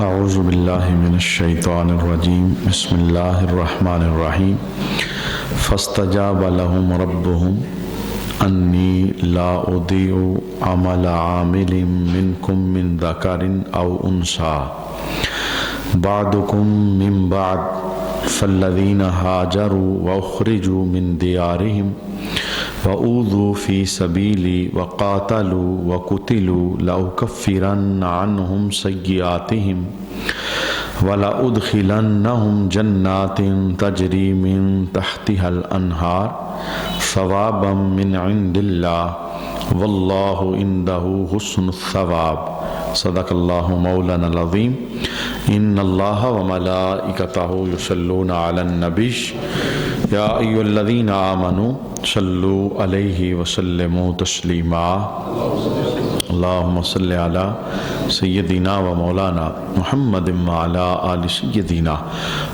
اعوذ باللہ من الشیطان الرجیم بسم اللہ الرحمن الرحیم فاستجاب لهم ربهم انی لا اضیع عمل عامل منکم من ذکر او انثی بعضکم من بعض فالذین هاجروا واخرجوا من دیارهم وَأُوذُوا فِي سَبِيلِي وَقَاتَلُوا وَقُتِلُوا لَأُكَفِّرَنَّ عَنْهُمْ سَيِّئَاتِهِمْ وَلَأُدْخِلَنَّهُمْ جَنَّاتٍ تَجْرِي مِنْ تَحْتِهَا الْأَنْهَارُ ثَوَابًا مِنْ عِنْدِ اللَّهِ وَاللَّهُ عِنْدَهُ حُسْنُ الثَّوَابِ صدق اللہ مولانا العظیم ان اللہ وملائکتہ یصلون علی النبی یا ایھا الذین آمنوا صلوا علیہ وسلموا تسلیما اللہم صل علی سیدنا و مولانا محمد وعلی آل سیدنا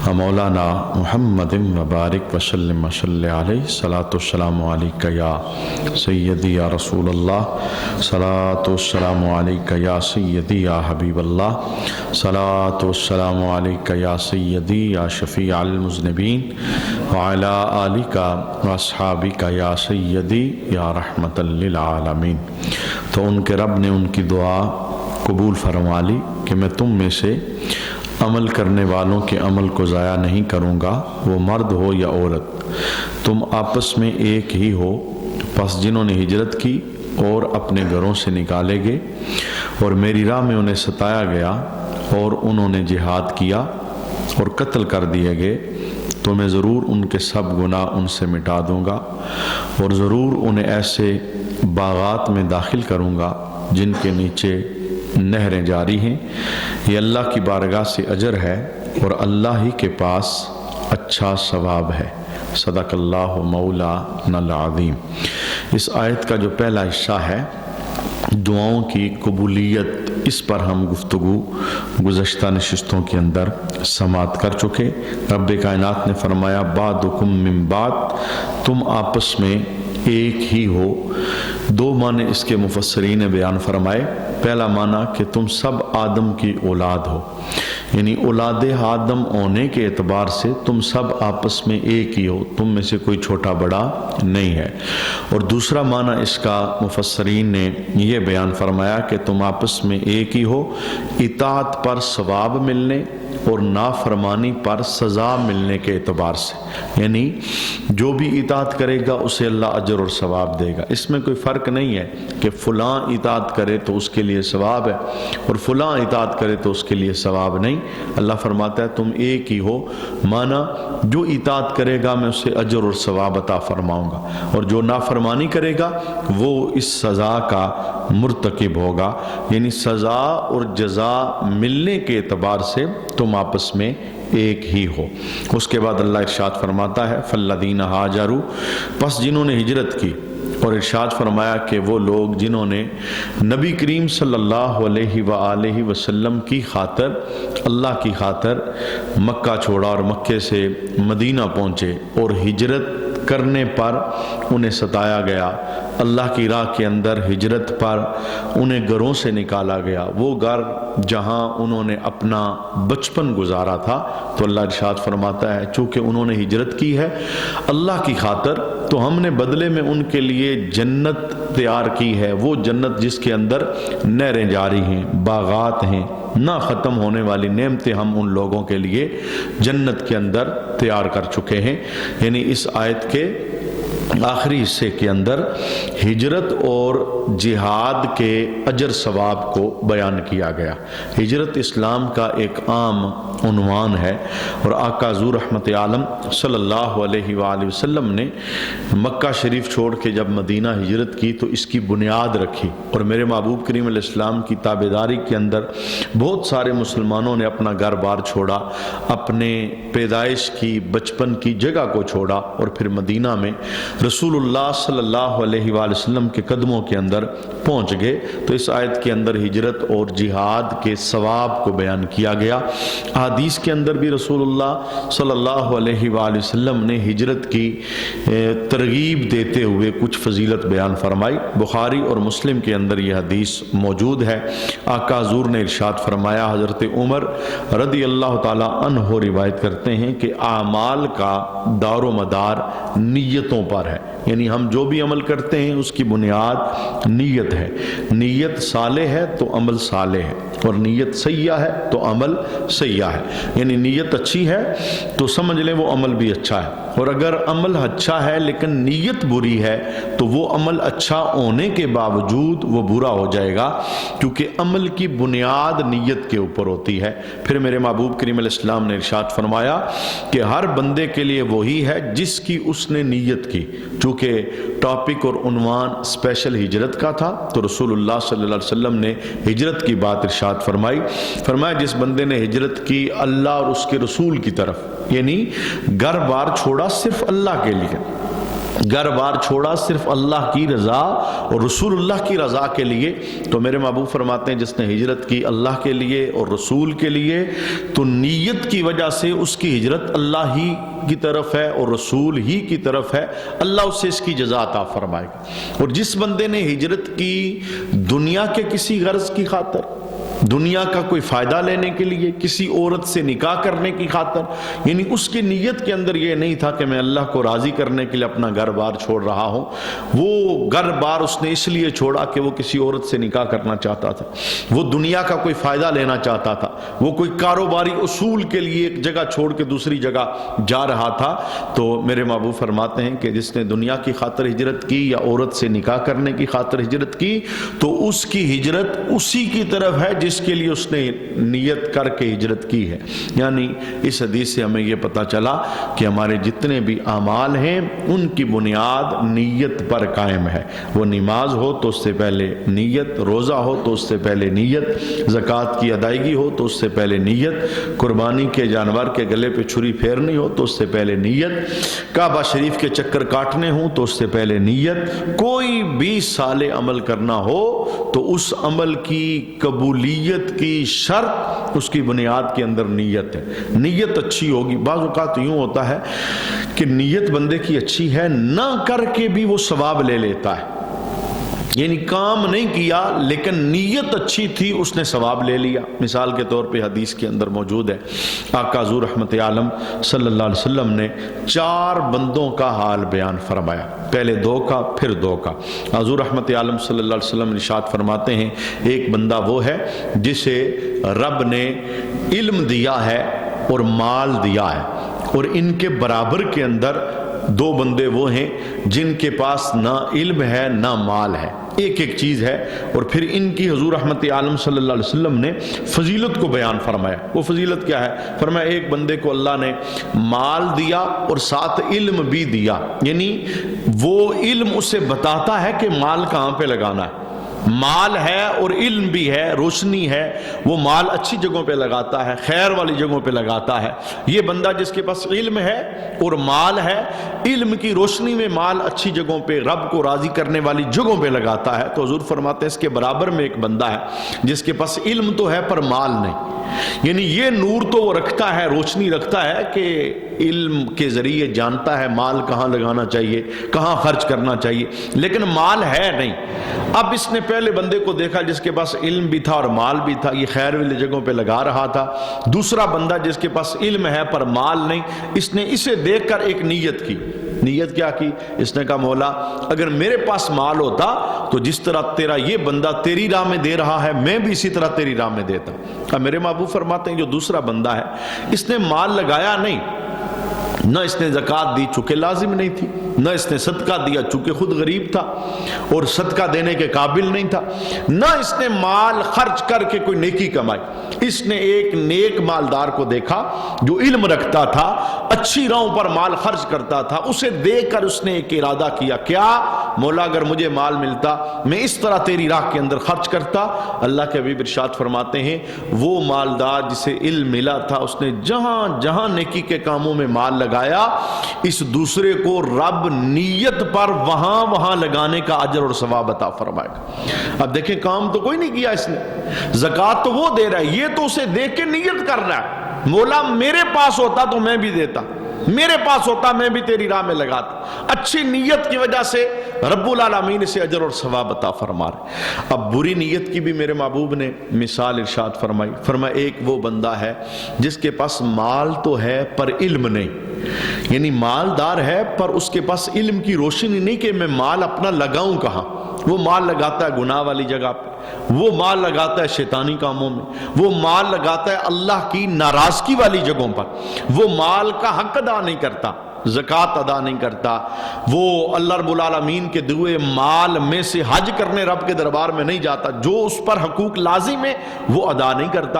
و مولانا محمد وبارک وسلم وصلی علیہ صلاۃ والسلام علیک یا سیدی یا رسول اللہ صلاۃ والسلام علیک یا سیدی یا حبیب اللہ صلاۃ والسلام علیک یا سیدی یا شفیع المذنبین وعلی آلک واصحابک یا سیدی یا رحمت للعالمین۔ تو ان کے رب نے ان کی دعا قبول فرما لی کہ میں تم میں سے عمل کرنے والوں کے عمل کو ضائع نہیں کروں گا، وہ مرد ہو یا عورت، تم آپس میں ایک ہی ہو۔ پس جنہوں نے ہجرت کی اور اپنے گھروں سے نکالے گئے اور میری راہ میں انہیں ستایا گیا اور انہوں نے جہاد کیا اور قتل کر دیے گئے، تو میں ضرور ان کے سب گناہ ان سے مٹا دوں گا اور ضرور انہیں ایسے باغات میں داخل کروں گا جن کے نیچے نہریں جاری ہیں۔ یہ اللہ کی بارگاہ سے اجر ہے اور اللہ ہی کے پاس اچھا ثواب ہے۔ صدق اللہ مولانا العظیم۔ اس آیت کا جو پہلا حصہ ہے دعاؤں کی قبولیت، اس پر ہم گفتگو گزشتہ نشستوں کے اندر سماعت کر چکے۔ رب کائنات نے فرمایا بعضکم من بعض، تم آپس میں ایک ہی ہو۔ دو معنی اس کے مفسرین نے بیان فرمائے۔ پہلا معنی کہ تم سب آدم کی اولاد ہو، یعنی اولاد آدم ہونے کے اعتبار سے تم سب آپس میں ایک ہی ہو، تم میں سے کوئی چھوٹا بڑا نہیں ہے۔ اور دوسرا معنی اس کا مفسرین نے یہ بیان فرمایا کہ تم آپس میں ایک ہی ہو اطاعت پر ثواب ملنے اور نافرمانی پر سزا ملنے کے اعتبار سے، یعنی جو بھی اطاعت کرے گا اسے اللہ اجر اور ثواب دے گا۔ اس میں کوئی فرق نہیں ہے کہ فلاں اطاعت کرے تو اس کے لیے ثواب ہے اور فلاں اطاعت کرے تو اس کے لیے ثواب نہیں۔ اللہ فرماتا ہے تم ایک ہی ہو، مانا جو اطاعت کرے گا میں اسے اجر اور ثواب عطا فرماؤں گا اور جو نافرمانی کرے گا وہ اس سزا کا مرتکب ہوگا، یعنی سزا اور جزا ملنے کے اعتبار سے تم آپس میں ایک ہی ہو۔ اس کے بعد اللہ ارشاد فرماتا ہے فالذین ہاجروا، پس جنہوں نے ہجرت کی، اور ارشاد فرمایا کہ وہ لوگ جنہوں نے نبی کریم صلی اللہ علیہ وآلہ وسلم کی خاطر، اللہ کی خاطر مکہ چھوڑا اور مکے سے مدینہ پہنچے اور ہجرت کرنے پر انہیں ستایا گیا، اللہ کی راہ کے اندر ہجرت پر انہیں گھروں سے نکالا گیا، وہ گھر جہاں انہوں نے اپنا بچپن گزارا تھا، تو اللہ ارشاد فرماتا ہے چونکہ انہوں نے ہجرت کی ہے اللہ کی خاطر، تو ہم نے بدلے میں ان کے لیے جنت تیار کی ہے، وہ جنت جس کے اندر نہریں جاری ہیں، باغات ہیں، نہ ختم ہونے والی نعمتیں ہم ان لوگوں کے لیے جنت کے اندر تیار کر چکے ہیں۔ یعنی اس آیت کے آخری حصے کے اندر ہجرت اور جہاد کے اجر ثواب کو بیان کیا گیا۔ ہجرت اسلام کا ایک عام عنوان ہے اور آقا حضور رحمت عالم صلی اللہ علیہ وآلہ وسلم نے مکہ شریف چھوڑ کے جب مدینہ ہجرت کی تو اس کی بنیاد رکھی، اور میرے محبوب کریم علیہ السلام کی تابعداری کے اندر بہت سارے مسلمانوں نے اپنا گھر بار چھوڑا، اپنے پیدائش کی بچپن کی جگہ کو چھوڑا اور پھر مدینہ میں رسول اللہ صلی اللہ علیہ وآلہ وسلم کے قدموں کے اندر پہنچ گئے، تو اس آیت کے اندر ہجرت اور جہاد کے ثواب کو بیان کیا گیا۔ حدیث کے اندر بھی رسول اللہ صلی اللہ علیہ وآلہ وسلم نے ہجرت کی ترغیب دیتے ہوئے کچھ فضیلت بیان فرمائی۔ بخاری اور مسلم کے اندر یہ حدیث موجود ہے۔ آقا حضور نے ارشاد فرمایا، حضرت عمر رضی اللہ تعالی عنہ روایت کرتے ہیں کہ اعمال کا دار و مدار نیتوں پر ہے، یعنی ہم جو بھی عمل کرتے ہیں اس کی بنیاد نیت ہے۔ نیت صالح ہے تو عمل صالح ہے، اور نیت سیاح ہے تو عمل سیاح ہے، یعنی نیت اچھی ہے تو سمجھ لیں وہ عمل بھی اچھا ہے، اور اگر عمل اچھا ہے لیکن نیت بری ہے تو وہ عمل اچھا ہونے کے باوجود وہ برا ہو جائے گا، کیونکہ عمل کی بنیاد نیت کے اوپر ہوتی ہے۔ پھر میرے محبوب کریم علیہ السلام نے ارشاد فرمایا کہ ہر بندے کے لیے وہی ہے جس کی اس نے نیت کی۔ چونکہ ٹاپک اور عنوان اسپیشل ہجرت کا تھا تو رسول اللہ صلی اللہ علیہ وسلم نے ہجرت کی بات ارشاد فرمایا جس بندے نے ہجرت کی اللہ اور اس کے رسول کی طرف، یعنی گھر بار چھوڑا صرف اللہ کے لیے، گھر بار چھوڑا صرف اللہ کی رضا اور رسول اللہ کی رضا کے لیے، تو میرے محبوب فرماتے ہیں جس نے ہجرت کی اللہ کے لیے اور رسول کے لیے تو نیت کی وجہ سے اس کی ہجرت اللہ ہی کی طرف ہے اور رسول ہی کی طرف ہے، اللہ اسے اس کی جزا عطا فرمائے گا۔ اور جس بندے نے ہجرت کی دنیا کے کسی غرض کی خاطر، دنیا کا کوئی فائدہ لینے کے لیے، کسی عورت سے نکاح کرنے کی خاطر، یعنی اس کی نیت کے اندر یہ نہیں تھا کہ میں اللہ کو راضی کرنے کے لیے اپنا گھر بار چھوڑ رہا ہوں، وہ گھر بار اس نے اس لیے چھوڑا کہ وہ کسی عورت سے نکاح کرنا چاہتا تھا، وہ دنیا کا کوئی فائدہ لینا چاہتا تھا، وہ کوئی کاروباری اصول کے لیے ایک جگہ چھوڑ کے دوسری جگہ جا رہا تھا، تو میرے محبوب فرماتے ہیں کہ جس نے دنیا کی خاطر ہجرت کی یا عورت سے نکاح کرنے کی خاطر ہجرت کی تو اس کی ہجرت اسی کی طرف ہے جس کے لیے اس نے نیت کر کے ہجرت کی ہے۔ یعنی اس حدیث سے ہمیں یہ پتہ چلا کہ ہمارے جتنے بھی اعمال ہیں ان کی بنیاد نیت پر قائم ہے، وہ نماز ہو تو اس سے پہلے نیت، روزہ ہو تو اس سے پہلے نیت، زکوٰۃ کی ادائیگی ہو تو اس سے پہلے نیت، قربانی کے جانور کے گلے پہ چھری پھیرنی ہو تو اس سے پہلے نیت، کعبہ شریف کے چکر کاٹنے ہوں تو اس سے پہلے نیت، کوئی بھی صالح عمل کرنا ہو تو اس عمل کی قبولیت کی شرط اس کی بنیاد کے اندر نیت ہے۔ نیت اچھی ہوگی، بعض اوقات یوں ہوتا ہے کہ نیت بندے کی اچھی ہے، نہ کر کے بھی وہ ثواب لے لیتا ہے، یعنی کام نہیں کیا لیکن نیت اچھی تھی اس نے ثواب لے لیا۔ مثال کے طور پہ حدیث کے اندر موجود ہے، آقا حضور رحمت عالم صلی اللہ علیہ وسلم نے 4 بندوں کا حال بیان فرمایا، پہلے 2 کا پھر 2 کا۔ حضور رحمت عالم صلی اللہ علیہ وسلم ارشاد فرماتے ہیں ایک بندہ وہ ہے جسے رب نے علم دیا ہے اور مال دیا ہے، اور ان کے برابر کے اندر 2 بندے وہ ہیں جن کے پاس نہ علم ہے نہ مال ہے، ایک ایک چیز ہے، اور پھر ان کی حضور رحمت عالم صلی اللہ علیہ وسلم نے فضیلت کو بیان فرمایا۔ وہ فضیلت کیا ہے؟ فرمایا ایک بندے کو اللہ نے مال دیا اور ساتھ علم بھی دیا، یعنی وہ علم اسے بتاتا ہے کہ مال کہاں پہ لگانا ہے، مال ہے اور علم بھی ہے، روشنی ہے، وہ مال اچھی جگہوں پہ لگاتا ہے، خیر والی جگہوں پہ لگاتا ہے۔ یہ بندہ جس کے پاس علم ہے اور مال ہے، علم کی روشنی میں مال اچھی جگہوں پہ رب کو راضی کرنے والی جگہوں پہ لگاتا ہے، تو حضور فرماتے ہیں اس کے برابر میں ایک بندہ ہے جس کے پاس علم تو ہے پر مال نہیں، یعنی یہ نور تو وہ رکھتا ہے، روشنی رکھتا ہے کہ علم کے ذریعے جانتا ہے مال کہاں لگانا چاہیے، کہاں خرچ کرنا چاہیے، لیکن مال ہے نہیں۔ اب اس نے پہلے بندے کو دیکھا جس کے پاس علم بھی تھا اور مال بھی تھا، یہ خیر والی جگہوں پہ لگا رہا تھا۔ دوسرا بندہ جس کے پاس علم ہے پر مال نہیں، اس نے اسے دیکھ کر ایک نیت کی۔ نیت کیا کی؟ اس نے کہا مولا اگر میرے پاس مال ہوتا تو جس طرح تیرا یہ بندہ تیری راہ میں دے رہا ہے میں بھی اسی طرح تیری راہ میں دیتا۔ اب میرے محبوب فرماتے ہیں جو دوسرا بندہ ہے اس نے مال لگایا نہیں، نہ اس نے زکوٰۃ دی چونکہ لازم نہیں تھی، نہ اس نے صدقہ دیا چونکہ خود غریب تھا اور صدقہ دینے کے قابل نہیں تھا، نہ اس نے مال خرچ کر کے کوئی نیکی کمائی۔ اس نے ایک نیک مالدار کو دیکھا جو علم رکھتا تھا، اچھی راہوں پر مال خرچ کرتا تھا، اسے دیکھ کر اس نے ایک ارادہ کیا، کیا مولا اگر مجھے مال ملتا میں اس طرح تیری راہ کے اندر خرچ کرتا۔ اللہ کے حبیب ارشاد فرماتے ہیں وہ مالدار جسے علم ملا تھا اس نے جہاں جہاں نیکی کے کاموں میں مال لگایا، اس دوسرے کو رب نیت پر وہاں وہاں لگانے کا اجر اور ثواب عطا فرمائے گا۔ اب دیکھیں کام تو کوئی نہیں کیا اس نے، زکوٰۃ تو وہ دے رہا ہے، یہ تو اسے دیکھ کے نیت کر رہا ہے، مولا میرے پاس ہوتا تو میں بھی دیتا، میرے پاس ہوتا میں بھی تیری راہ میں لگاتا۔ اچھی نیت کی وجہ سے رب العالمین اسے اجر اور ثواب عطا فرما رہے۔ اب بری نیت کی بھی میرے محبوب نے مثال ارشاد فرمائی، فرمایا ایک وہ بندہ ہے جس کے پاس مال تو ہے پر علم نہیں، یعنی مالدار ہے پر اس کے پاس علم کی روشنی نہیں کہ میں مال اپنا لگاؤں کہاں۔ وہ مال لگاتا ہے گناہ والی جگہ پہ، وہ مال لگاتا ہے شیطانی کاموں میں، وہ مال لگاتا ہے اللہ کی ناراضگی والی جگہوں پر، وہ مال کا حق ادا نہیں کرتا، زکوٰۃ ادا نہیں کرتا، وہ اللہ رب العالمین کے دیے مال میں سے حج کرنے رب کے دربار میں نہیں جاتا، جو اس پر حقوق لازم ہے وہ ادا نہیں کرتا،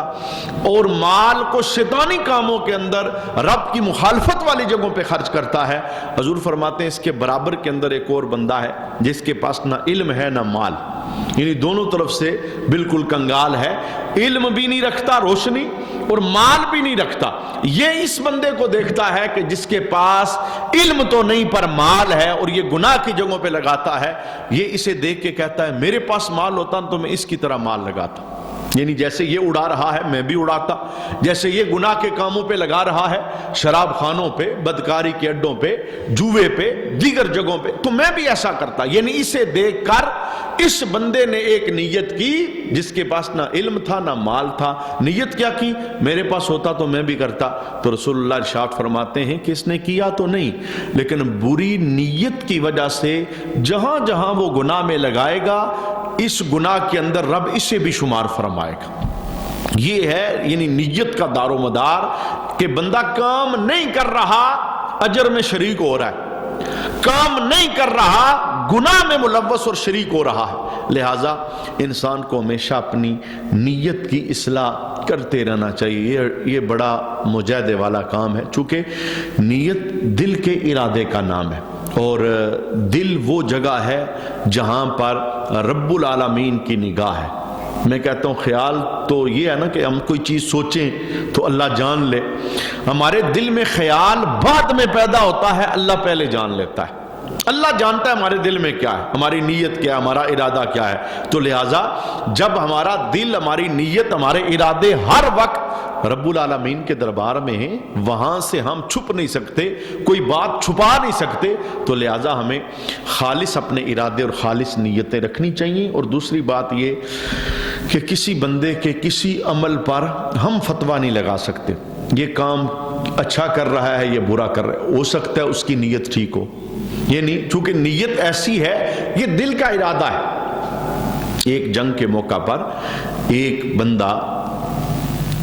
اور مال کو شیطانی کاموں کے اندر رب کی مخالفت والی جگہوں پہ خرچ کرتا ہے۔ حضور فرماتے ہیں اس کے برابر کے اندر ایک اور بندہ ہے جس کے پاس نہ علم ہے نہ مال، یعنی دونوں طرف سے بالکل کنگال ہے، علم بھی نہیں رکھتا روشنی اور مال بھی نہیں رکھتا۔ یہ اس بندے کو دیکھتا ہے کہ جس کے پاس علم تو نہیں پر مال ہے اور یہ گناہ کی جگہوں پہ لگاتا ہے، یہ اسے دیکھ کے کہتا ہے میرے پاس مال ہوتا تو میں اس کی طرح مال لگاتا، یعنی جیسے یہ اڑا رہا ہے میں بھی اڑاتا، جیسے یہ گناہ کے کاموں پہ لگا رہا ہے، شراب خانوں پہ، بدکاری کے اڈوں پہ، جوے پہ، دیگر جگہوں پہ، تو میں بھی ایسا کرتا۔ یعنی اسے دیکھ کر اس بندے نے ایک نیت کی جس کے پاس نہ علم تھا نہ مال تھا، نیت کیا کی؟ میرے پاس ہوتا تو میں بھی کرتا۔ تو رسول اللہ ارشاد فرماتے ہیں کہ اس نے کیا تو نہیں، لیکن بری نیت کی وجہ سے جہاں جہاں وہ گناہ میں لگائے گا اس گناہ کے اندر رب اسے بھی شمار فرمائے گا۔ یہ ہے یعنی نیت کا دار و مدار کہ بندہ کام نہیں کر رہا اجر میں شریک ہو رہا ہے، کام نہیں کر رہا گناہ میں ملوث اور شریک ہو رہا ہے۔ لہٰذا انسان کو ہمیشہ اپنی نیت کی اصلاح کرتے رہنا چاہیے، یہ بڑا مجاہدے والا کام ہے، چونکہ نیت دل کے ارادے کا نام ہے، اور دل وہ جگہ ہے جہاں پر رب العالمین کی نگاہ ہے۔ میں کہتا ہوں خیال تو یہ ہے نا کہ ہم کوئی چیز سوچیں تو اللہ جان لے، ہمارے دل میں خیال بعد میں پیدا ہوتا ہے، اللہ پہلے جان لیتا ہے، اللہ جانتا ہے ہمارے دل میں کیا ہے، ہماری نیت کیا ہے، ہمارا ارادہ کیا ہے۔ تو لہٰذا جب ہمارا دل، ہماری نیت، ہمارے ارادے ہر وقت رب العالمین کے دربار میں ہیں، وہاں سے ہم چھپ نہیں سکتے، کوئی بات چھپا نہیں سکتے، تو لہٰذا ہمیں خالص اپنے ارادے اور خالص نیتیں رکھنی چاہیے۔ اور دوسری بات یہ کہ کسی بندے کے کسی عمل پر ہم فتویٰ نہیں لگا سکتے، یہ کام اچھا کر رہا ہے یہ برا کر رہا ہے، ہو سکتا ہے اس کی نیت ٹھیک ہو، یہ نہیں، چونکہ نیت ایسی ہے، یہ دل کا ارادہ ہے۔ ایک جنگ کے موقع پر ایک بندہ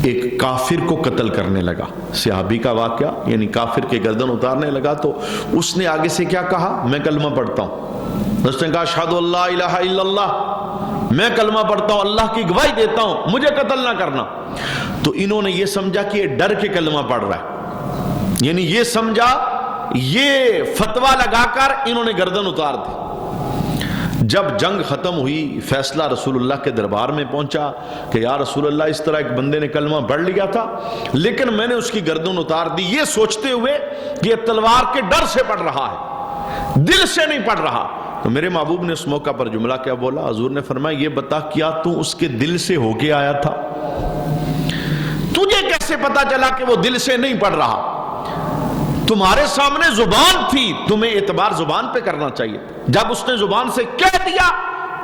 ایک کافر کو قتل کرنے لگا، صحابی کا واقعہ، یعنی کافر کے گردن اتارنے لگا، تو اس نے آگے سے کیا کہا؟ میں کلمہ پڑھتا ہوں۔ اس نے کہا اشہدو اللہ الہ الا اللہ، میں کلمہ پڑھتا ہوں، اللہ کی گواہی دیتا ہوں، مجھے قتل نہ کرنا۔ تو انہوں نے یہ سمجھا کہ یہ ڈر کے کلمہ پڑھ رہا ہے، یعنی یہ سمجھا، یہ فتویٰ لگا کر انہوں نے گردن اتار دی۔ جب جنگ ختم ہوئی، فیصلہ رسول اللہ کے دربار میں پہنچا کہ یا رسول اللہ اس طرح ایک بندے نے کلمہ پڑھ لیا تھا، لیکن میں نے اس کی گردن اتار دی، یہ سوچتے ہوئے کہ یہ تلوار کے ڈر سے پڑھ رہا ہے، دل سے نہیں پڑھ رہا۔ تو میرے محبوب نے اس موقع پر جملہ کیا بولا؟ حضور نے فرمایا یہ بتا کیا تو اس کے دل سے ہو کے آیا تھا؟ تجھے کیسے پتا چلا کہ وہ دل سے نہیں پڑھ رہا؟ تمہارے سامنے زبان تھی، تمہیں اعتبار زبان پہ کرنا چاہیے، جب اس نے زبان سے کہہ دیا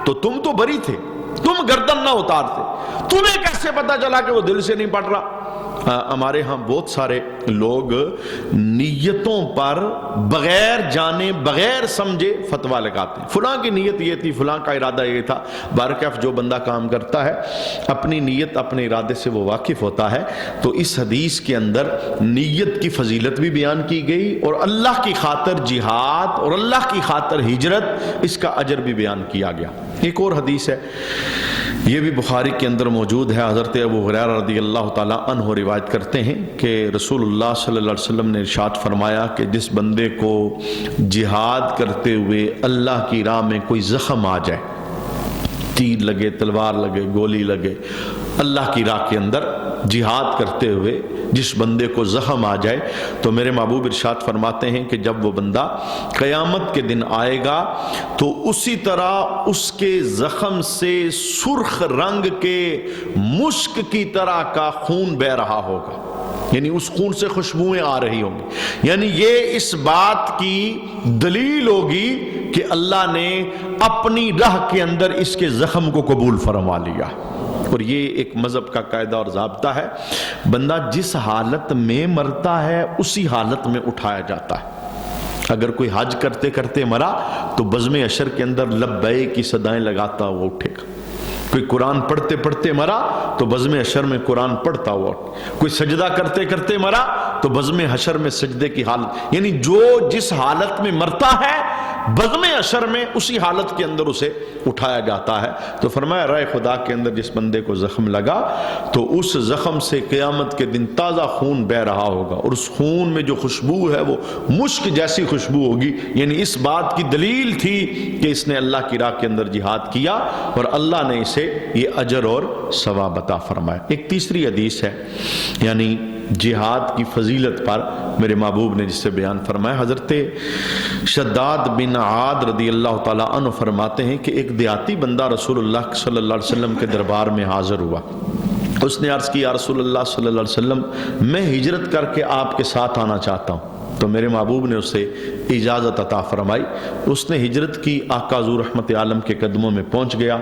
تو تم تو بری تھے، تم گردن نہ اتارتے، تمہیں کیسے پتا چلا کہ وہ دل سے نہیں پڑھ رہا؟ ہمارے ہاں بہت سارے لوگ نیتوں پر بغیر جانے بغیر سمجھے فتویٰ لگاتے ہیں، فلاں کی نیت یہ تھی، فلاں کا ارادہ یہ تھا۔ بارکیف جو بندہ کام کرتا ہے اپنی نیت اپنے ارادے سے وہ واقف ہوتا ہے، تو اس حدیث کے اندر نیت کی فضیلت بھی بیان کی گئی، اور اللہ کی خاطر جہاد اور اللہ کی خاطر ہجرت، اس کا اجر بھی بیان کیا گیا۔ ایک اور حدیث ہے یہ بھی بخاری کے اندر موجود ہے. حضرت ابو ہریرہ رضی اللہ تعالیٰ عنہ روایت کرتے ہیں کہ رسول اللہ صلی اللہ علیہ وسلم نے ارشاد فرمایا کہ جس بندے کو جہاد کرتے ہوئے اللہ کی راہ میں کوئی زخم آ جائے، تیر لگے، تلوار لگے، گولی لگے، اللہ کی راہ کے اندر جہاد کرتے ہوئے جس بندے کو زخم آ جائے، تو میرے محبوب ارشاد فرماتے ہیں کہ جب وہ بندہ قیامت کے دن آئے گا تو اسی طرح اس کے زخم سے سرخ رنگ کے مشک کی طرح کا خون بہہ رہا ہوگا، یعنی اس خون سے خوشبوئیں آ رہی ہوں گی. یعنی یہ اس بات کی دلیل ہوگی کہ اللہ نے اپنی راہ کے اندر اس کے زخم کو قبول فرما لیا. اور یہ ایک مذہب کا قاعدہ اور ضابطہ ہے، بندہ جس حالت میں مرتا ہے اسی حالت میں اٹھایا جاتا ہے. اگر کوئی حج کرتے کرتے مرا تو بزم حشر کے اندر لبیک کی صدائیں لگاتا ہوا اٹھے گا. کوئی قرآن پڑھتے پڑھتے مرا تو بزم حشر میں قرآن پڑھتا ہوا. کوئی سجدہ کرتے کرتے مرا تو بزم حشر میں سجدے کی حالت، یعنی جو جس حالت میں مرتا ہے بزم حشر میں اسی حالت کے اندر اسے اٹھایا جاتا ہے. تو فرمایا رائے خدا کے اندر جس بندے کو زخم لگا تو اس زخم سے قیامت کے دن تازہ خون بہ رہا ہوگا، اور اس خون میں جو خوشبو ہے وہ مشک جیسی خوشبو ہوگی. یعنی اس بات کی دلیل تھی کہ اس نے اللہ کی راہ کے اندر جہاد کیا اور اللہ نے اسے یہ اجر اور ثواب عطا فرمایا. ایک تیسری حدیث ہے یعنی جہاد کی فضیلت پر میرے محبوب نے جس سے بیان فرمایا. حضرت شداد بن عاد رضی اللہ تعالیٰ عنہ فرماتے ہیں کہ ایک دیہاتی بندہ رسول اللہ صلی اللہ علیہ وسلم کے دربار میں حاضر ہوا. اس نے عرض کی یا رسول اللہ صلی اللہ علیہ وسلم میں ہجرت کر کے آپ کے ساتھ آنا چاہتا ہوں. تو میرے محبوب نے اسے اجازت عطا فرمائی. اس نے ہجرت کی، آقا حضور رحمت عالم کے قدموں میں پہنچ گیا.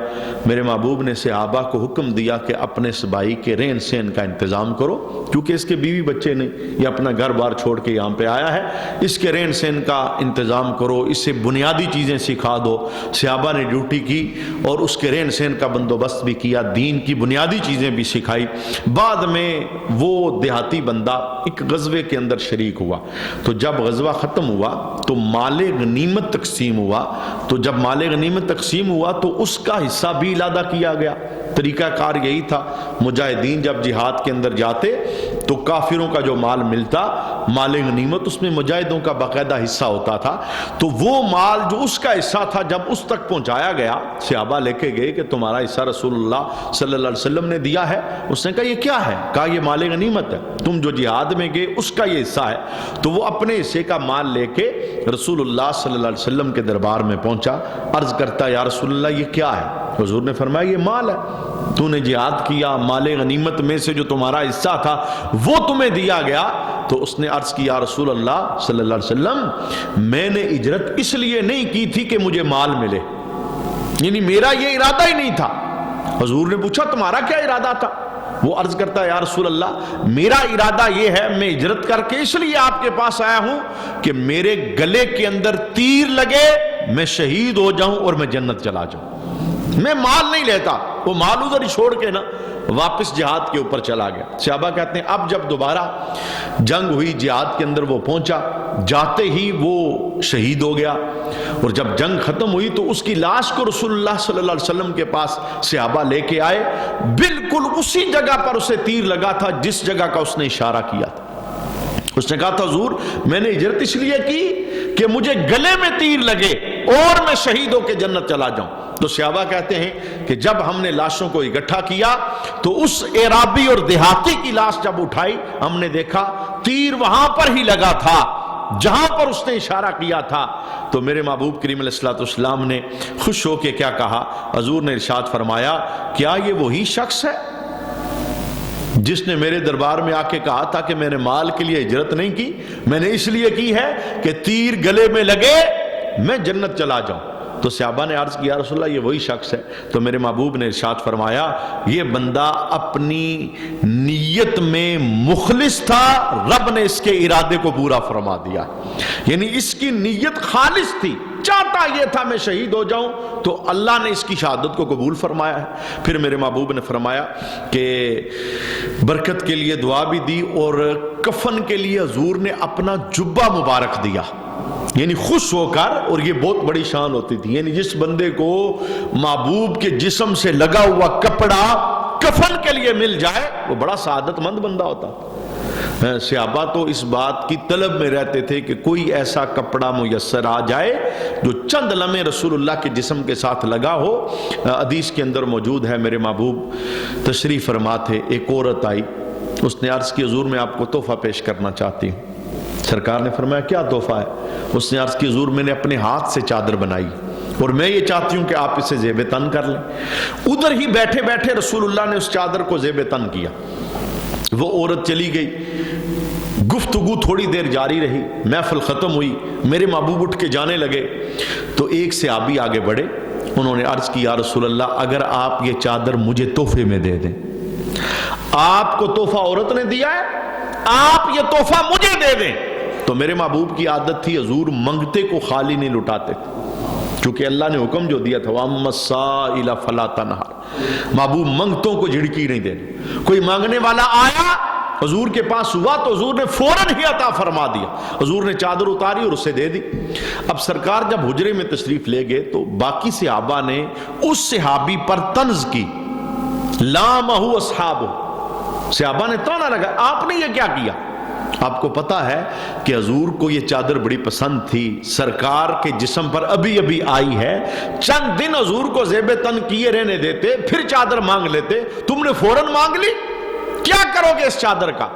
میرے محبوب نے صحابہ کو حکم دیا کہ اپنے اس بھائی کے رہن سہن کا انتظام کرو، کیونکہ اس کے بیوی بچے نہیں، یہ اپنا گھر بار چھوڑ کے یہاں پہ آیا ہے، اس کے رہن سہن کا انتظام کرو، اسے بنیادی چیزیں سکھا دو. صحابہ نے ڈیوٹی کی اور اس کے رہن سہن کا بندوبست بھی کیا، دین کی بنیادی چیزیں بھی سکھائی. بعد میں وہ دیہاتی بندہ ایک غزوے کے اندر شریک ہوا. تو جب غزوہ ختم ہوا تو مال غنیمت تقسیم ہوا. تو جب مال غنیمت تقسیم ہوا تو اس کا حصہ بھی علادہ کیا گیا. طریقہ کار یہی تھا، مجاہدین جب جہاد کے اندر جاتے تو کافروں کا جو مال ملتا مال غنیمت، اس میں مجاہدوں کا باقاعدہ حصہ ہوتا تھا. تو وہ مال جو اس کا حصہ تھا جب اس تک پہنچایا گیا، صحابہ لے کے گئے کہ تمہارا حصہ رسول اللہ صلی اللہ علیہ وسلم نے دیا ہے. اس نے کہا یہ کیا ہے؟ کہا یہ مال غنیمت ہے، تم جو جہاد میں گئے اس کا یہ حصہ ہے. تو وہ اپنے حصے کا مال لے کے رسول اللہ صلی اللہ علیہ وسلم کے دربار میں پہنچا. عرض کرتا یا رسول اللہ یہ کیا ہے؟ حضور نے فرمایا یہ مال ہے، تو نے جہاد کیا، مال غنیمت میں سے جو تمہارا حصہ تھا وہ تمہیں دیا گیا. تو اس نے عرض کیا رسول اللہ صلی اللہ علیہ وسلم میں نے ہجرت اس لیے نہیں کی تھی کہ مجھے مال ملے، یعنی میرا یہ ارادہ ہی نہیں تھا. حضور نے پوچھا تمہارا کیا ارادہ تھا؟ وہ عرض کرتا ہے یا رسول اللہ میرا ارادہ یہ ہے، میں ہجرت کر کے اس لیے آپ کے پاس آیا ہوں کہ میرے گلے کے اندر تیر لگے، میں شہید ہو جاؤں اور میں جنت چلا جاؤں. میں مال نہیں لیتا. وہ مال ادھر ہی چھوڑ کے نا واپس جہاد کے اوپر چلا گیا. صحابہ کہتے ہیں اب جب دوبارہ جنگ ہوئی، جہاد کے اندر وہ پہنچا، جاتے ہی وہ شہید ہو گیا. اور جب جنگ ختم ہوئی تو اس کی لاش کو رسول اللہ صلی اللہ علیہ وسلم کے پاس صحابہ لے کے آئے. بالکل اسی جگہ پر اسے تیر لگا تھا جس جگہ کا اس نے اشارہ کیا تھا. اس نے کہا تھا حضور میں نے ہجرت اس لیے کی کہ مجھے گلے میں تیر لگے اور میں شہید ہو کے جنت چلا جاؤں. تو صحابہ کہتے ہیں کہ جب ہم نے لاشوں کو اکٹھا کیا تو اس اعرابی اور دیہاتی کی لاش جب اٹھائی ہم نے دیکھا تیر وہاں پر ہی لگا تھا جہاں پر اس نے اشارہ کیا تھا. تو میرے محبوب کریم علیہ الصلوۃ والسلام نے خوش ہو کے کیا کہا؟ حضور نے ارشاد فرمایا کیا یہ وہی شخص ہے جس نے میرے دربار میں آ کے کہا تھا کہ میں نے مال کے لیے ہجرت نہیں کی، میں نے اس لیے کی ہے کہ تیر گلے میں لگے میں جنت چلا جاؤں. تو صحابہ نے عرض کیا رسول اللہ یہ وہی شخص ہے. تو میرے محبوب نے ارشاد فرمایا یہ بندہ اپنی نیت میں مخلص تھا، رب نے اس کے ارادے کو پورا فرما دیا. یعنی اس کی نیت خالص تھی، چاہتا یہ تھا میں شہید ہو جاؤں، تو اللہ نے اس کی شہادت کو قبول فرمایا ہے. پھر میرے محبوب نے فرمایا کہ برکت کے لیے دعا بھی دی اور کفن کے لیے حضور نے اپنا جبہ مبارک دیا. یعنی خوش ہو کر، اور یہ بہت بڑی شان ہوتی تھی، یعنی جس بندے کو محبوب کے جسم سے لگا ہوا کپڑا کفن کے لیے مل جائے وہ بڑا سعادت مند بندہ ہوتا۔ صحابہ تو اس بات کی طلب میں رہتے تھے کہ کوئی ایسا کپڑا میسر آ جائے جو چند لمحے رسول اللہ کے جسم کے ساتھ لگا ہو۔ حدیث کے اندر موجود ہے، میرے محبوب تشریف فرما تھے، ایک عورت آئی، اس نے عرض کی حضور میں آپ کو تحفہ پیش کرنا چاہتی ہوں۔ سرکار نے فرمایا کیا تحفہ ہے؟ اس نے عرض کی حضور میں نے اپنے ہاتھ سے چادر بنائی اور میں یہ چاہتی ہوں کہ آپ اسے زیب تن کر لیں۔ ادھر ہی بیٹھے بیٹھے رسول اللہ نے اس چادر کو زیب تن کیا، وہ عورت چلی گئی، گفتگو تھوڑی دیر جاری رہی، محفل ختم ہوئی، میرے محبوب اٹھ کے جانے لگے تو ایک صحابی آگے بڑھے، انہوں نے عرض کی یا رسول اللہ اگر آپ یہ چادر مجھے تحفے میں دے دیں۔ آپ کو تحفہ عورت نے دیا ہے، آپ یہ تحفہ مجھے دے دیں۔ تو میرے محبوب کی عادت تھی حضور منگتے کو خالی نہیں لٹاتے تھے، کیونکہ اللہ نے حکم جو دیا تھا وَأَمَّا السَّائِلَ فَلَا تَنْهَرْ، محبوب منگتوں کو جھڑکی نہیں دینا۔ کوئی مانگنے والا آیا حضور کے پاس ہوا تو حضور نے فوراً ہی عطا فرما دیا، حضور نے چادر اتاری اور اسے دے دی۔ اب سرکار جب حجرے میں تشریف لے گئے تو باقی صحابہ نے اس صحابی پر طنز کی، لامہ اصحابہ، صحابہ نے تونا لگا آپ نے یہ کیا کیا؟ آپ کو پتا ہے کہ حضور کو یہ چادر بڑی پسند تھی، سرکار کے جسم پر ابھی ابھی آئی ہے، چند دن حضور کو زیب تن کیے رہنے دیتے پھر چادر مانگ لیتے، تم نے فوراً مانگ لی، کیا کرو گے اس چادر کا؟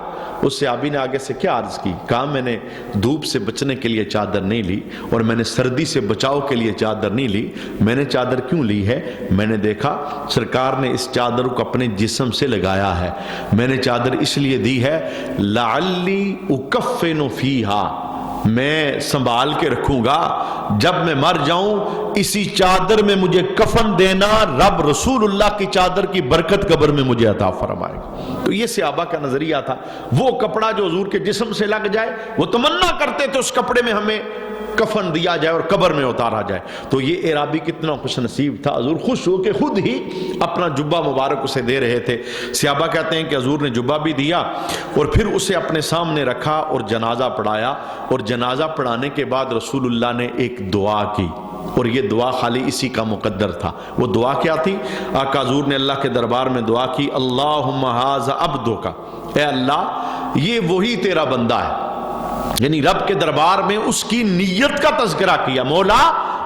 اس صحابی نے آگے سے کیا عرض کی؟ کہا میں نے دھوپ سے بچنے کے لیے چادر نہیں لی اور میں نے سردی سے بچاؤ کے لیے چادر نہیں لی، میں نے چادر کیوں لی ہے؟ میں نے دیکھا سرکار نے اس چادر کو اپنے جسم سے لگایا ہے، میں نے چادر اس لیے دی ہے لعلی اکفن فیہا، میں سنبھال کے رکھوں گا، جب میں مر جاؤں اسی چادر میں مجھے کفن دینا، رب رسول اللہ کی چادر کی برکت قبر میں مجھے عطا فرمائے گا۔ تو یہ صحابہ کا نظریہ تھا، وہ کپڑا جو حضور کے جسم سے لگ جائے وہ تمنا کرتے تھے اس کپڑے میں ہمیں کفن دیا جائے اور قبر میں اتارا جائے۔ تو یہ اعرابی کتنا خوش نصیب تھا، حضور خوش ہو کے خود ہی اپنا جبہ مبارک اسے دے رہے تھے۔ صحابہ کہتے ہیں کہ حضور نے جبہ بھی دیا اور پھر اسے اپنے سامنے رکھا اور جنازہ پڑھایا، اور جنازہ پڑھانے کے بعد رسول اللہ نے ایک دعا کی، اور یہ دعا خالی اسی کا مقدر تھا۔ وہ دعا کیا تھی؟ آقا حضور نے اللہ کے دربار میں دعا کی، اللہم ھذا عبدک، اے اللہ یہ وہی تیرا بندہ ہے، یعنی رب کے دربار میں اس کی نیت کا تذکرہ کیا، مولا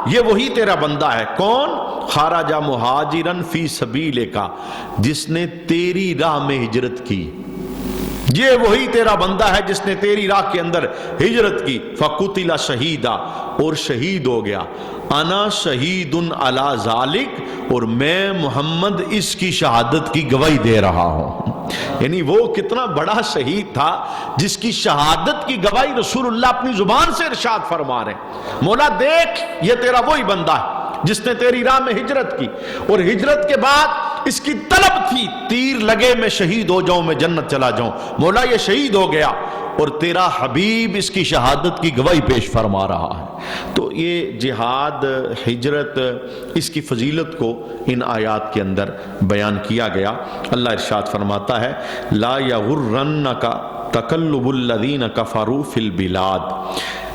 یہ وہی تیرا بندہ ہے، کون؟ خرج مہاجرا فی سبیلک، جس نے تیری راہ میں ہجرت کی، یہ وہی تیرا بندہ ہے جس نے تیری راہ کے اندر ہجرت کی، فقتل شہیدا، اور شہید ہو گیا، انا شہید علی ذالک، اور میں محمد اس کی شہادت کی گواہی دے رہا ہوں۔ یعنی وہ کتنا بڑا شہید تھا جس کی شہادت کی گواہی رسول اللہ اپنی زبان سے ارشاد فرما رہے ہیں، مولا دیکھ یہ تیرا وہی بندہ ہے جس نے تیری راہ میں ہجرت کی، اور ہجرت کے بعد اس کی طلب تھی تیر لگے میں شہید ہو جاؤں، میں جنت چلا جاؤں، مولا یہ شہید ہو گیا اور تیرا حبیب اس کی شہادت کی گواہی پیش فرما رہا ہے۔ تو یہ جہاد، ہجرت، اس کی فضیلت کو ان آیات کے اندر بیان کیا گیا۔ اللہ ارشاد فرماتا ہے لا یغرنک تقلب الذین کفروا فی البلاد،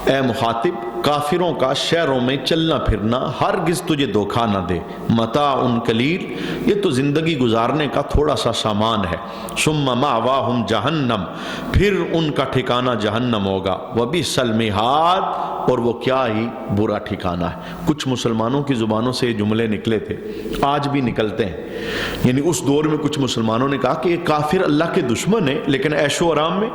اے مخاطب کافروں کا شہروں میں چلنا پھرنا ہرگز تجھے دھوکہ نہ دے، متاع قلیل، یہ تو زندگی گزارنے کا تھوڑا سا سامان ہے، ثم مأواہم جہنم، پھر ان کا ٹھکانہ جہنم ہوگا، وبئس المہاد، اور وہ کیا ہی برا ٹھکانہ ہے۔ کچھ مسلمانوں کی زبانوں سے یہ جملے نکلے تھے، آج بھی نکلتے ہیں، یعنی اس دور میں کچھ مسلمانوں نے کہا کہ یہ کافر اللہ کے دشمن ہیں لیکن عیش و آرام میں،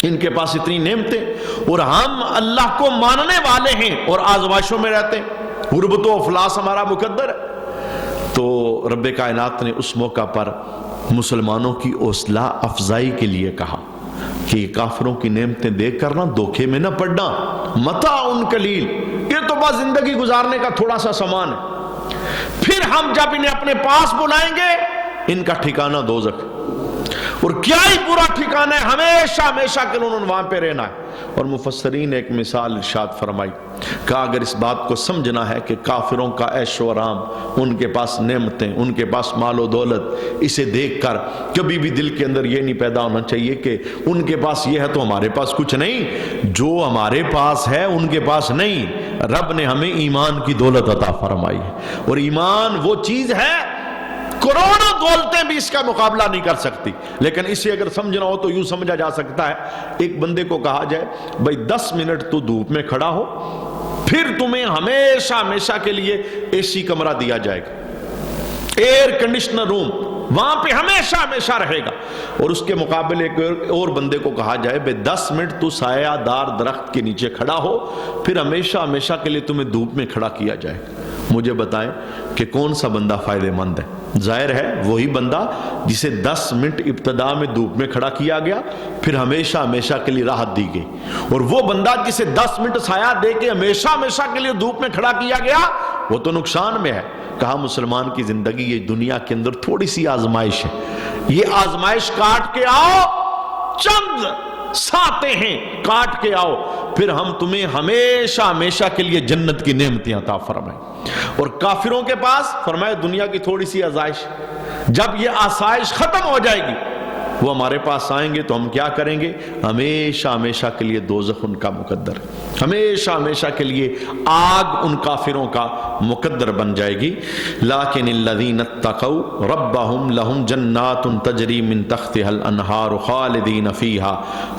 ان کے پاس اتنی نعمتیں اور ہم اللہ کو ماننے والے ہیں اور آزمائشوں میں رہتے ہیں، غربت و افلاس ہمارا مقدر ہے۔ تو رب کائنات نے اس موقع پر مسلمانوں کی حوصلہ افزائی کے لیے کہا کہ یہ کافروں کی نعمتیں دیکھ کر نہ دھوکے میں نہ پڑنا، متاع قلیل، یہ تو بس زندگی گزارنے کا تھوڑا سا سامان ہے، پھر ہم جب انہیں اپنے پاس بلائیں گے ان کا ٹھکانہ دوزخ، اور کیا ہی برا ٹھکانہ ہے، ہمیشہ ہمیشہ کے لیے انہوں نے وہاں پہ رہنا ہے۔ اور مفسرین نے ایک مثال ارشاد فرمائی، کہا اگر اس بات کو سمجھنا ہے کہ کافروں کا عیش و آرام، ان کے پاس نعمتیں، ان کے پاس مال و دولت، اسے دیکھ کر کبھی بھی دل کے اندر یہ نہیں پیدا ہونا چاہیے کہ ان کے پاس یہ ہے تو ہمارے پاس کچھ نہیں۔ جو ہمارے پاس ہے ان کے پاس نہیں۔ رب نے ہمیں ایمان کی دولت عطا فرمائی ہے، اور ایمان وہ چیز ہے کروڑوں دولتیں بھی اس کا مقابلہ نہیں کر سکتی۔ لیکن اسے اگر سمجھنا ہو تو یوں سمجھا جا سکتا ہے، ایک بندے کو کہا جائے بھائی 10 منٹ تو دھوپ میں کھڑا ہو، پھر تمہیں ہمیشہ ہمیشہ کے لیے اے سی کمرہ دیا جائے گا، ایئر کنڈیشنر روم وہاں پہ ہمیشہ ہمیشہ رہے گا۔ اور اس کے مقابلے ایک اور بندے کو کہا جائے بھائی 10 منٹ تو سایہ دار درخت کے نیچے کھڑا ہو، پھر ہمیشہ ہمیشہ کے لیے تمہیں دھوپ میں کھڑا کیا جائے۔ مجھے بتائیں کہ کون سا بندہ فائدہ مند ہے؟ ظاہر ہے وہی بندہ جسے 10 منٹ ابتدا میں دھوپ میں کھڑا کیا گیا، پھر ہمیشہ ہمیشہ کے لیے راحت دی گئی، اور وہ بندہ جسے 10 منٹ سایہ دے کے ہمیشہ ہمیشہ کے لیے دھوپ میں کھڑا کیا گیا وہ تو نقصان میں ہے۔ کہا مسلمان کی زندگی یہ دنیا کے اندر تھوڑی سی آزمائش ہے، یہ آزمائش کاٹ کے آؤ، چند ساتیں ہیں کاٹ کے آؤ، پھر ہم تمہیں ہمیشہ ہمیشہ کے لیے جنت کی نعمتیں عطا فرمائیں۔ اور کافروں کے پاس فرمایا دنیا کی تھوڑی سی آزائش، جب یہ آسائش ختم ہو جائے گی وہ ہمارے پاس آئیں گے تو ہم کیا کریں گے؟ ہمیشہ ہمیشہ کے لیے دوزخ ان کا مقدر، ہمیشہ ہمیشہ کے لیے آگ ان کافروں کا مقدر بن جائے گی۔ لیکن الذین اتقوا ربهم لهم جنات تجری من تحتها الانہار خالدین فیہا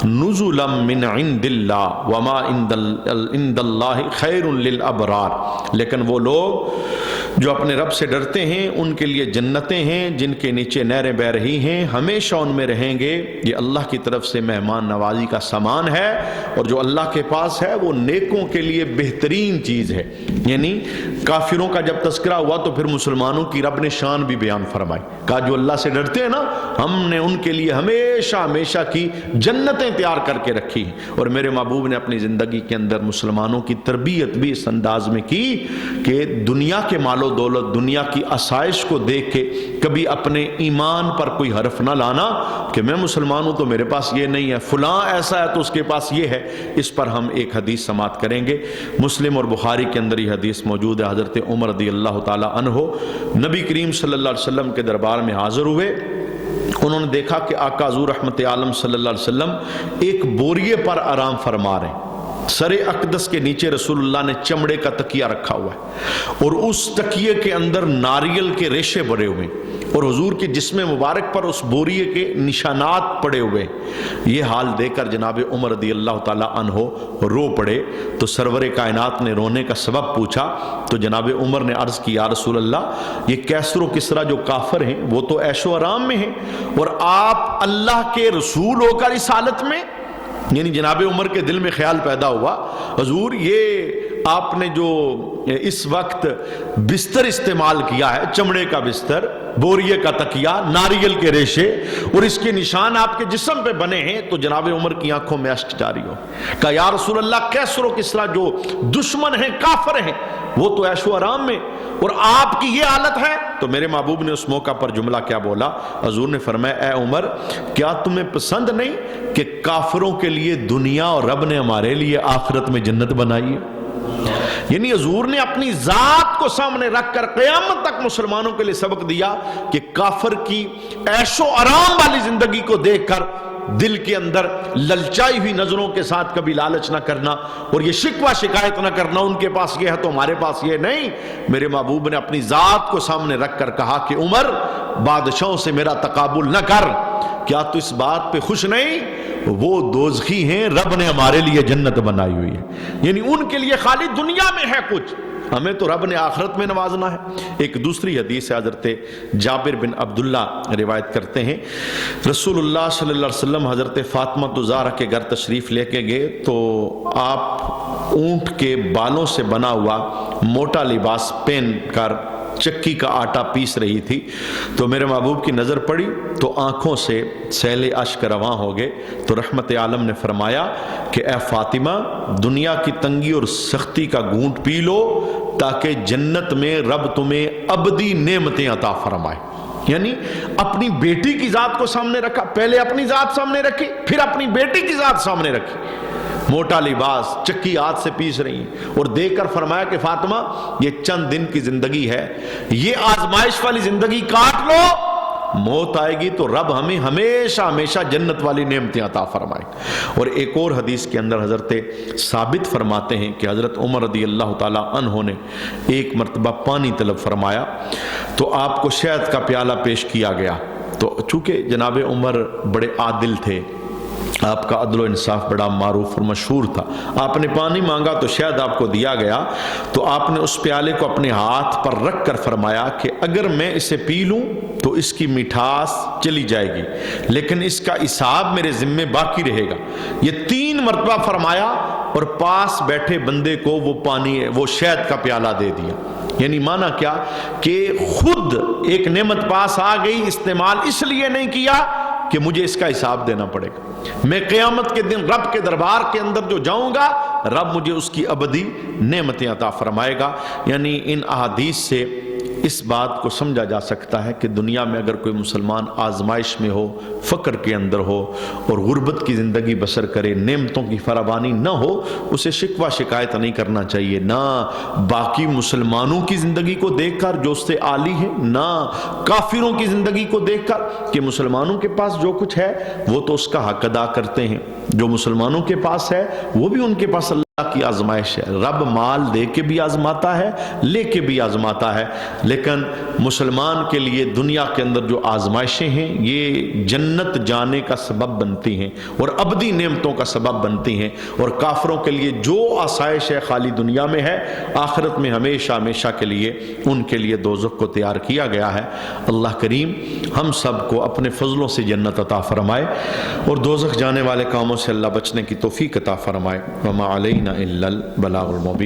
نزلا من عند اللہ وما عند اللہ خیر للابرار۔ لیکن وہ لوگ جو اپنے رب سے ڈرتے ہیں ان کے لیے جنتیں ہیں جن کے نیچے نہریں بہہ رہی ہیں، ہمیشہ ان میں رہیں گے، یہ اللہ کی طرف سے مہمان نوازی کا سامان ہے، اور جو اللہ کے پاس ہے وہ نیکوں کے لیے بہترین چیز ہے۔ یعنی کافروں کا جب تذکرہ ہوا تو پھر مسلمانوں کی رب نے شان بھی بیان فرمائی، کہا جو اللہ سے ڈرتے ہیں نا ہم نے ان کے لیے ہمیشہ ہمیشہ کی جنتیں تیار کر کے رکھی ہیں۔ اور میرے محبوب نے اپنی زندگی کے اندر مسلمانوں کی تربیت بھی اس انداز میں کی کہ دنیا کے مال و دولت، دنیا کی آسائش کو دیکھ کے کبھی اپنے ایمان پر کوئی حرف نہ لانا کہ میں مسلمان ہوں تو میرے پاس یہ نہیں ہے، فلاں ایسا ہے تو اس کے پاس یہ ہے۔ اس پر ہم ایک حدیث سماعت کریں گے، مسلم اور بخاری کے اندر یہ حدیث موجود ہے۔ حضرت عمر رضی اللہ تعالی عنہ نبی کریم صلی اللہ علیہ وسلم کے دربار میں حاضر ہوئے، انہوں نے دیکھا کہ آقا حضور رحمت عالم صلی اللہ علیہ وسلم ایک بوریے پر آرام فرما رہے ہیں، سر اقدس کے نیچے رسول اللہ نے چمڑے کا تکیہ رکھا ہوا ہے، اور اس تکیے کے اندر ناریل کے ریشے بھرے ہوئے ہیں، اور حضور کے جسم مبارک پر اس بوریے کے نشانات پڑے ہوئے ہیں۔ یہ حال دیکھ کر جناب عمر رضی اللہ تعالی عنہ رو پڑے، تو سرور کائنات نے رونے کا سبب پوچھا، تو جناب عمر نے عرض کی یا رسول اللہ یہ کیسر و کسرا جو کافر ہیں وہ تو عیش و آرام میں ہیں، اور آپ اللہ کے رسول ہو کر اس حالت میں۔ یعنی جناب عمر کے دل میں خیال پیدا ہوا حضور یہ آپ نے جو اس وقت بستر استعمال کیا ہے، چمڑے کا بستر، بوریے کا تکیہ، ناریل کے ریشے، اور اس کے نشان آپ کے جسم پہ بنے ہیں، تو جناب عمر کی آنکھوں میں اشک جاری ہو، کہا یا رسول اللہ کیسر و کسرا جو دشمن ہیں، کافر ہیں، وہ تو عیش و آرام میں، اور آپ کی یہ حالت ہے۔ تو میرے محبوب نے اس موقع پر جملہ کیا بولا؟ حضور نے فرمایا اے عمر کیا تمہیں پسند نہیں کہ کافروں کے لیے دنیا اور رب نے ہمارے لیے آخرت میں جنت بنائی ہے؟ یعنی حضور نے اپنی ذات کو سامنے رکھ کر قیامت تک مسلمانوں کے لیے سبق دیا کہ کافر کی عیش و آرام والی زندگی کو دیکھ کر دل کے اندر للچائی ہوئی نظروں کے ساتھ کبھی لالچ نہ کرنا، اور یہ شکوہ شکایت نہ کرنا ان کے پاس یہ ہے تو ہمارے پاس یہ نہیں۔ میرے محبوب نے اپنی ذات کو سامنے رکھ کر کہا کہ عمر بادشاہوں سے میرا تقابل نہ کر، کیا تو اس بات پہ خوش نہیں؟ وہ دوزخی ہیں، رب نے ہمارے لیے جنت بنائی ہوئی ہے، یعنی ان کے لیے خالی دنیا میں ہے کچھ، ہمیں تو رب نے آخرت میں نوازنا ہے۔ ایک دوسری حدیث ہے، حضرت جابر بن عبداللہ روایت کرتے ہیں رسول اللہ صلی اللہ علیہ وسلم حضرت فاطمہ الزہرا کے گھر تشریف لے کے گئے تو آپ اونٹ کے بالوں سے بنا ہوا موٹا لباس پہن کر چکی کا آٹا پیس رہی تھی، تو میرے محبوب کی نظر پڑی تو آنکھوں سے سیل اشک رواں ہو گئے، تو رحمت عالم نے فرمایا کہ اے فاطمہ دنیا کی تنگی اور سختی کا گھونٹ پی لو تاکہ جنت میں رب تمہیں ابدی نعمتیں عطا فرمائے۔ یعنی اپنی بیٹی کی ذات کو سامنے رکھا، پہلے اپنی ذات سامنے رکھی، پھر اپنی بیٹی کی ذات سامنے رکھی. موٹا لباس، چکی ہاتھ سے پیس رہی ہیں، اور دیکھ کر فرمایا کہ فاطمہ یہ چند دن کی زندگی ہے، یہ آزمائش والی زندگی کاٹ لو، موت آئے گی تو رب ہمیں ہمیشہ ہمیشہ جنت والی نعمتیں عطا فرمائے. اور ایک اور حدیث کے اندر حضرت ثابت فرماتے ہیں کہ حضرت عمر رضی اللہ تعالیٰ عنہ نے ایک مرتبہ پانی طلب فرمایا تو آپ کو شہد کا پیالہ پیش کیا گیا. تو چونکہ جناب عمر بڑے عادل تھے، آپ کا عدل و انصاف بڑا معروف اور مشہور تھا، آپ نے پانی مانگا تو شاید آپ کو دیا گیا، تو آپ نے اس پیالے کو اپنے ہاتھ پر رکھ کر فرمایا کہ اگر میں اسے پی لوں تو اس کی مٹھاس چلی جائے گی، لیکن اس کا حساب میرے ذمے باقی رہے گا. یہ 3 مرتبہ فرمایا اور پاس بیٹھے بندے کو وہ شہد کا پیالہ دے دیا. یعنی معنی کیا کہ خود ایک نعمت پاس آ گئی، استعمال اس لیے نہیں کیا کہ مجھے اس کا حساب دینا پڑے گا، میں قیامت کے دن رب کے دربار کے اندر جو جاؤں گا، رب مجھے اس کی ابدی نعمتیں عطا فرمائے گا. یعنی ان احادیث سے اس بات کو سمجھا جا سکتا ہے کہ دنیا میں اگر کوئی مسلمان آزمائش میں ہو، فقر کے اندر ہو اور غربت کی زندگی بسر کرے، نعمتوں کی فراوانی نہ ہو، اسے شکوہ شکایت نہیں کرنا چاہیے، نہ باقی مسلمانوں کی زندگی کو دیکھ کر جو اس سے عالی ہے، نہ کافروں کی زندگی کو دیکھ کر کہ مسلمانوں کے پاس جو کچھ ہے وہ تو اس کا حق ادا کرتے ہیں، جو مسلمانوں کے پاس ہے وہ بھی ان کے پاس اللہ کی آزمائش ہے. رب مال دے کے بھی آزماتا ہے، لے کے بھی آزماتا ہے، لیکن مسلمان کے لیے دنیا کے اندر جو آزمائشیں ہیں یہ جنت جانے کا سبب بنتی ہیں اور ابدی نعمتوں کا سبب بنتی ہیں. اور کافروں کے لیے جو آسائش ہے خالی دنیا میں ہے، آخرت میں ہمیشہ ہمیشہ کے لیے ان کے لیے دوزخ کو تیار کیا گیا ہے. اللہ کریم ہم سب کو اپنے فضلوں سے جنت عطا فرمائے اور دوزخ جانے والے کاموں سے اللہ بچنے کی توفیق عطا فرمائے. وما علینا الا البلاغ المبین.